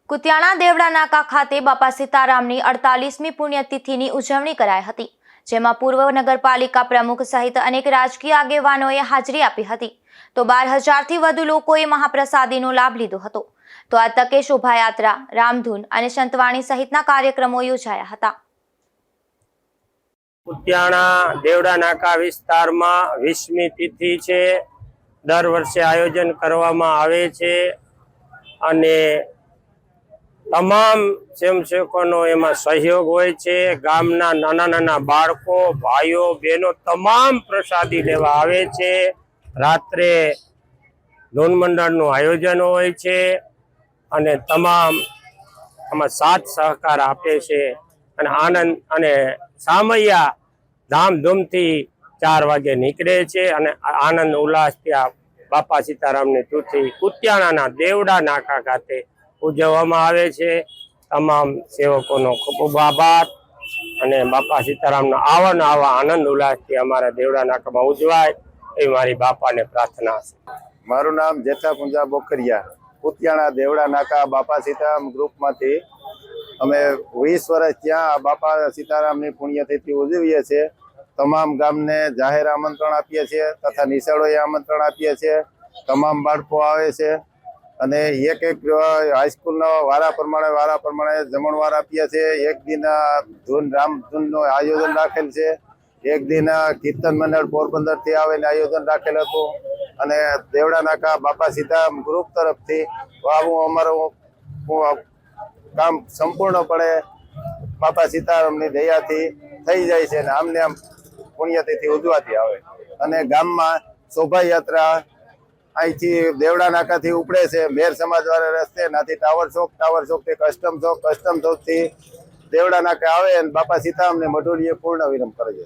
કુતિયાણા દેવડા નાકા ખાતે બાપા સીતારામની 48મી પુણ્યતિથિની ઉજવણી કરાઈ હતી, જેમાં પૂર્વ નગરપાલિકા પ્રમુખ સહિત અનેક રાજકીય આગેવાનોએ હાજરી આપી હતી. તો 12,000થી વધુ લોકોએ મહાપ્રસાદીનો લાભ લીધો હતો. તો આ તકે શોભાયાત્રા, રામધૂન અને સંતવાણી સહિતના કાર્યક્રમો યોજાયા હતા. કુતિયાણા દેવડા નાકા વિસ્તારમાં 20મી તિથિ છે. દર વર્ષે આયોજન કરવામાં આવે છે અને તમામ સ્વયંસેવકોનો એમાં સહયોગ હોય છે. ગામના નાના નાના બાળકો, ભાઈઓ, બહેનો તમામ પ્રસાદી લેવા આવે છે. રાત્રે ધૂન મંડળનું આયોજન હોય છે અને તમામ આમાં સાથ સહકાર આપે છે અને આનંદ અને સામૈયા ધામધૂમથી 4 વાગે નીકળે છે અને આનંદ ઉલ્લાસથી આ બાપા સીતારામની તિથિ કુતિયાણાના દેવડા નાકા ખાતે ઉજવવામાં આવે છે. તમામ સેવકોનો ખૂબ ખૂબ આભાર અને બાપા સીતારામનો આવા આનંદ ઉલ્લાસથી અમારા દેવડા નાકામાં ઉજવાય એ મારી બાપાને પ્રાર્થના છે. મારું નામ જેઠા પુંજા બોકરિયા. કુતિયાણા દેવડા નાકા બાપા સીતારામ ગ્રુપમાંથી અમે 20 વર્ષ ત્યાં બાપા સીતારામની પુણ્યતિથિ ઉજવીએ છીએ. તમામ ગામને જાહેર આમંત્રણ આપીએ છીએ તથા નિશાળોએ આમંત્રણ આપીએ છીએ. તમામ બાળકો આવે છે અને એક હાઈસ્કૂલનો વારા પ્રમાણે જમણવાર આપીએ છીએ. એક દિન રામધૂનનું આયોજન રાખેલ છે. એક દિન કીર્તન મંડળ પોરબંદરથી આવીને આયોજન રાખેલ હતું અને દેવડા નાકા બાપા સીતારામ ગ્રુપ તરફથી આવું અમારું કામ સંપૂર્ણપણે બાપા સીતારામની દયાથી થઈ જાય છે અને આમને આમ પુણ્યતિથિ ઉજવાતી આવે અને ગામમાં શોભાયાત્રા અહીંથી દેવડા નાકાથી ઉપડે છે. મેર સમાજવાળા રસ્તે નાથી ટાવર ચોકથી કસ્ટમ ચોકથી દેવડા નાકે આવે અને બાપા સીતારામને મઢોલીએ પૂર્ણ વિરામ કરે છે.